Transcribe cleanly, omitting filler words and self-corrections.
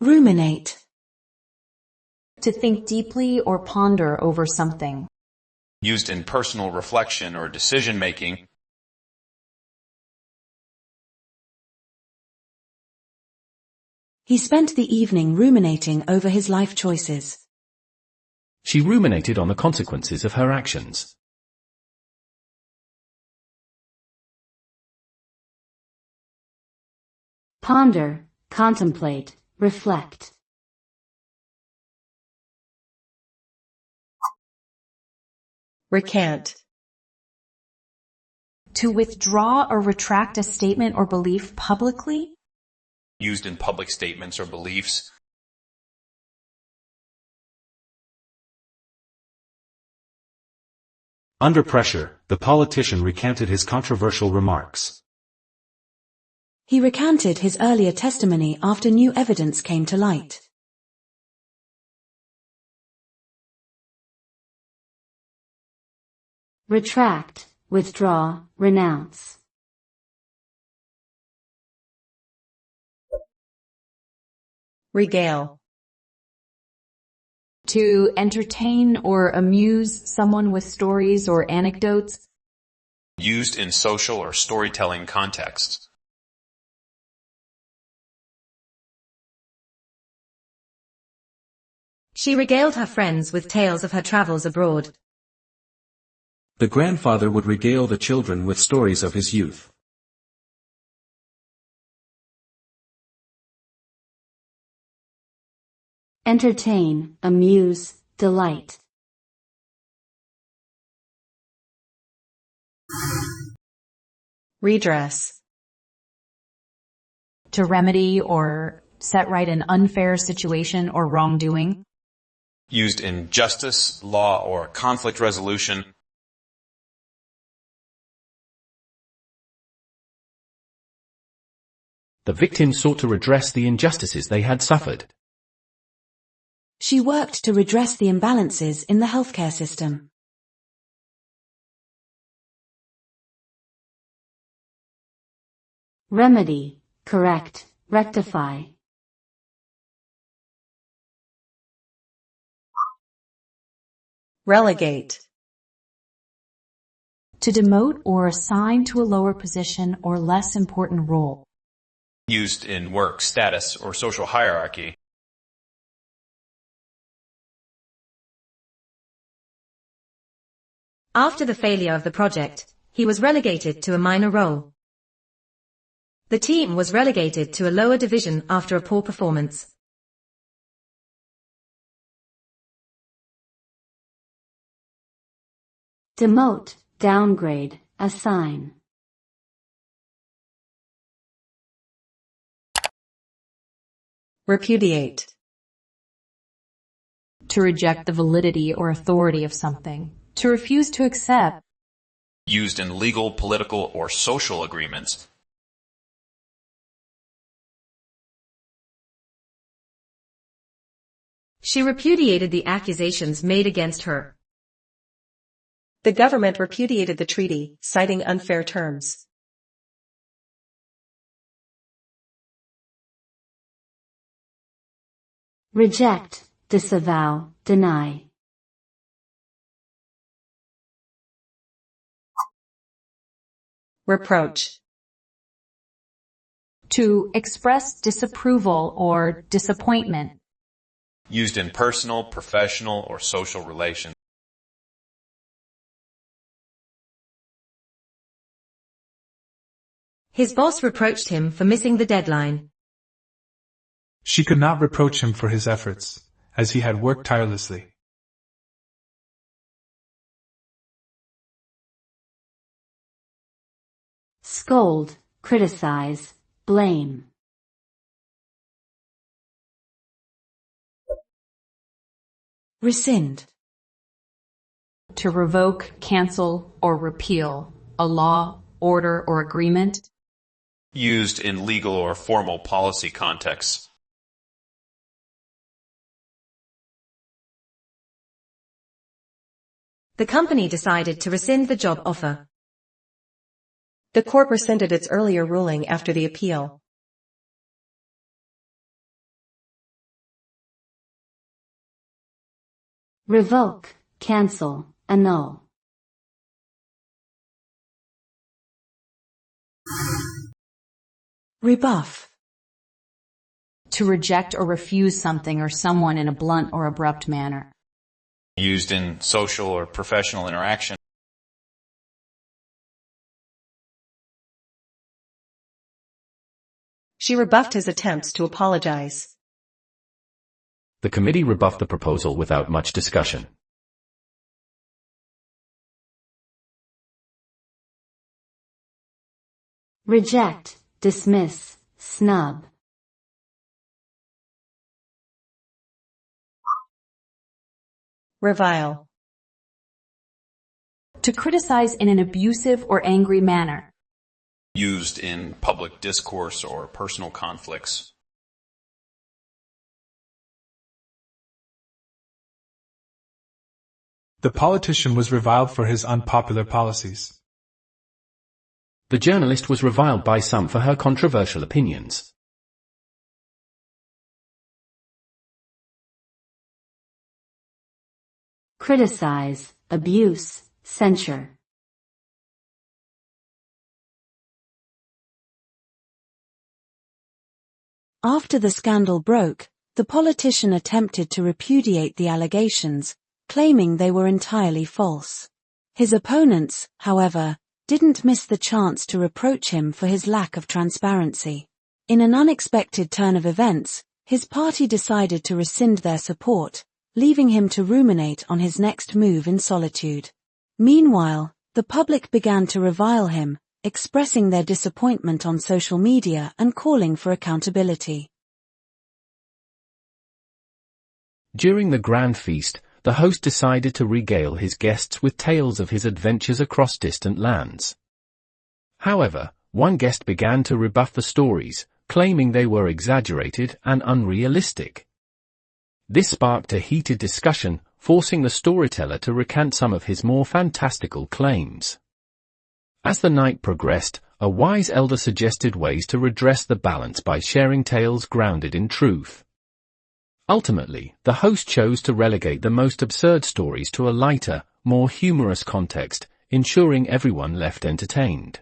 Ruminate. To think deeply or ponder over something. Used in personal reflection or decision-making. He spent the evening ruminating over his life choices. She ruminated on the consequences of her actions. Ponder, contemplate, reflect. Recant. To withdraw or retract a statement or belief publicly. Used in public statements or beliefs. Under pressure, the politician recanted his controversial remarks. He recanted his earlier testimony after new evidence came to light. Retract, withdraw, renounce. Regale. To entertain or amuse someone with stories or anecdotes. Used in social or storytelling contexts. She regaled her friends with tales of her travels abroad. The grandfather would regale the children with stories of his youth. Entertain, amuse, delight. Redress. To remedy or set right an unfair situation or wrongdoing. Used in justice, law, or conflict resolution. The victims sought to redress the injustices they had suffered. She worked to redress the imbalances in the healthcare system. Remedy, correct, rectify. Relegate. To demote or assign to a lower position or less important role. Used in work status or social hierarchy. After the failure of the project, he was relegated to a minor role. The team was relegated to a lower division after a poor performance. Demote, downgrade, assign. Repudiate. To reject the validity or authority of something. To refuse to accept. Used in legal, political, or social agreements. She repudiated the accusations made against her. The government repudiated the treaty, citing unfair terms. Reject, disavow, deny. Reproach. To express disapproval or disappointment. Used in personal, professional, or social relations. His boss reproached him for missing the deadline. She could not reproach him for his efforts, as he had worked tirelessly. Scold, criticize, blame. Rescind. To revoke, cancel, or repeal a law, order, or agreement. Used in legal or formal policy contexts. The company decided to rescind the job offer. The court rescinded its earlier ruling after the appeal. Revoke, cancel, annul. Rebuff. To reject or refuse something or someone in a blunt or abrupt manner. Used in social or professional interaction. She rebuffed his attempts to apologize. The committee rebuffed the proposal without much discussion. Reject, dismiss, snub. Revile. To criticize in an abusive or angry manner. Used in public discourse or personal conflicts. The politician was reviled for his unpopular policies. The journalist was reviled by some for her controversial opinions. Criticize, abuse, censure. After the scandal broke, the politician attempted to repudiate the allegations, claiming they were entirely false. His opponents, however, didn't miss the chance to reproach him for his lack of transparency. In an unexpected turn of events, his party decided to rescind their support, leaving him to ruminate on his next move in solitude. Meanwhile, the public began to revile him, expressing their disappointment on social media and calling for accountability. During the grand feast, the host decided to regale his guests with tales of his adventures across distant lands. However, one guest began to rebuff the stories, claiming they were exaggerated and unrealistic. This sparked a heated discussion, forcing the storyteller to recant some of his more fantastical claims. As the night progressed, a wise elder suggested ways to redress the balance by sharing tales grounded in truth. Ultimately, the host chose to relegate the most absurd stories to a lighter, more humorous context, ensuring everyone left entertained.